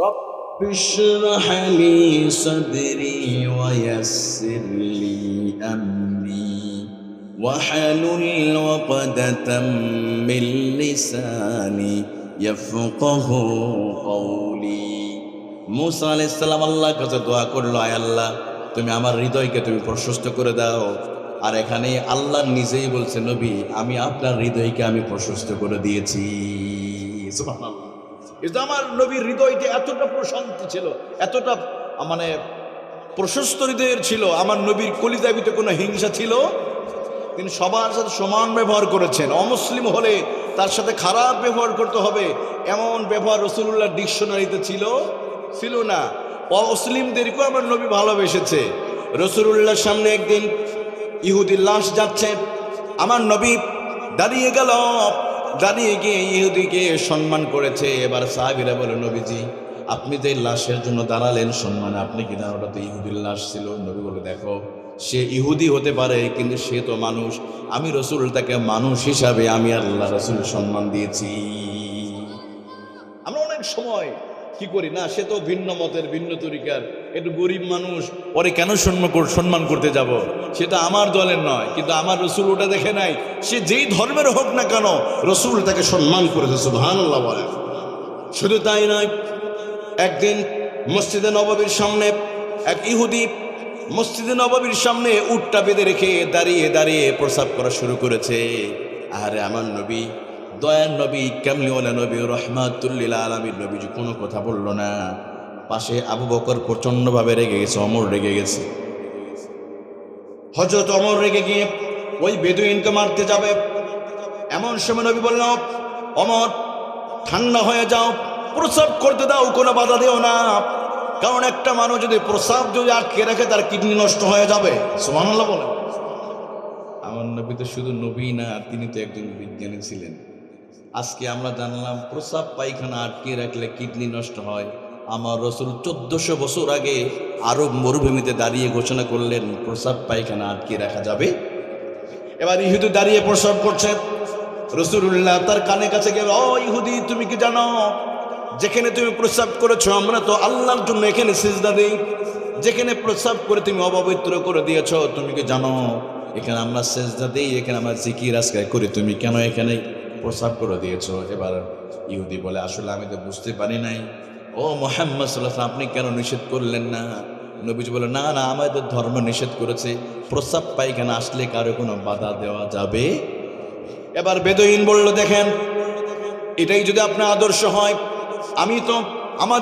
رب اشرح لي صدري ويسر لي أمري واحلل عقدة من লিসানি ইয়াফকাহু কওলি। মূসা আলাইহিস সালাম আল্লাহর কাছে দোয়া করলো, আয় আল্লাহ, তুমি আমার হৃদয়কে তুমি প্রশস্ত করে দাও। আর এখানে আল্লাহ নিজেই বলছে, নবী, আমি আপনার হৃদয়কে আমি প্রশস্ত করে দিয়েছি। সুবহানাল্লাহ। এটা আমার নবীর হৃদয়টা এতটা প্রশান্ত ছিল, এতটা মানে প্রশস্ত হৃদয়ের ছিল। আমার নবীর কলিজার ভিতরে কোনো হিংসা ছিল? তিনি সবার সাথে সমান ব্যবহার করেছেন। অমুসলিম হলে তার সাথে খারাপ ব্যবহার করতে হবে, এমন ব্যবহার রাসূলুল্লাহ ডিকশনারিতে ছিল না। অমুসলিমদেরকেও আমার নবী ভালোবেসেছে। রাসূলুল্লাহর সামনে একদিন ইহুদির লাশ যাচ্ছে, আমার নবী দাঁড়িয়ে গেল, দাঁড়িয়ে গিয়ে ইহুদিকে সম্মান করেছে। এবার সাহাবীরা বলে, নবীজি, আপনি যে লাশের জন্য দাঁড়ালেন সম্মানে, আপনি কি না, ওটা তো ইহুদির লাশ ছিল। নবী বলে, দেখো, সে ইহুদি হতে পারে কিন্তু সে তো মানুষ। আমি রাসূল তাকে মানুষ হিসাবে আমি আল্লাহ রাসূল সম্মান দিয়েছি। আমরা অনেক সময় কি করি না, সে তো ভিন্ন মতের ভিন্ন তরিকার, একটু গরিব মানুষ, পরে কেন সম্মান করতে যাব? সেটা আমার দলের নয়, কিন্তু আমার রাসূল ওটা দেখে নাই। সে যেই ধর্মের হোক না কেন, রাসূল তাকে সম্মান করেছে। সুবহানাল্লাহ বলেন। শুধু তাই নয়, একদিন মসজিদে নববীর সামনে এক ইহুদি মসজিদে নববীর সামনে উটটা বেঁধে রেখে দাঁড়িয়ে দাঁড়িয়ে প্রস্রাব করা শুরু করেছে। আরে আমার নবী, দয়ার নবী, কামলিওয়ালা নবী, রহমাতুল লিল আলামিন নবীজি কোনো কথা বলল না। পাশে আবু বকর প্রচণ্ডভাবে রেগে গেছে, ওমর রেগে গেছে। হযরত ওমর রেগে গিয়ে ওই বেদুইনকে মারতে যাবে। এমন সময় নবী বলল, ওমর, ঠান্ডা হয়ে যাও, প্রস্রাব করতে দাও, কোনো বাধা দিও না। কারণ একটা মানুষ যদি প্রস্রাব যদি আটকে রাখে, তার কিডনি নষ্ট হয়ে যাবে। সুবহানাল্লাহ বলেন। আমার নবী তো শুধু নবী না, তিনি তো একজন বিজ্ঞানী ছিলেন। আজকে আমরা জানলাম প্রস্রাব পায়খানা আটকে রাখলে কিডনি নষ্ট হয়। আমার রাসূল 1400 বছর আগে আরব মরুভূমিতে দাঁড়িয়ে ঘোষণা করলেন, প্রস্রাব পায়খানা আটকে রাখা যাবে। এবার ইহুদি দাঁড়িয়ে প্রস্রাব করছে, রাসূলুল্লাহ তার কানে কাছে গেল, ও ইহুদি, তুমি কি জানো যেখানে তুমি প্রস্রাব করেছো, আমরা তো আল্লাহর জন্য এখানে সিজদা দেই। যেখানে প্রস্রাব করে তুমি অপবিত্র করে দিয়েছো, তুমি কি জানো এখানে আমরা সিজদা দেই, এখানে আমরা জিকির আজকার করি, তুমি কেন এখানে প্রস্রাব করে দিয়েছো? এবার ইহুদি বলে, আসলে আমি তো বুঝতে পারি নাই। ও মুহাম্মদ সাল্লাল্লাহু আলাইহি ওয়াসাল্লাম, আপনি কেন নিষেধ করলেন না? নবীজি বলে, না না, আমাদের ধর্ম নিষেধ করেছে, প্রস্রাব পায়খানা আসলে কারো কোনো বাধা দেওয়া যাবে। এবার বেদুইন বলল, দেখেন, এটাই যদি আপনার আদর্শ হয়, আমি তো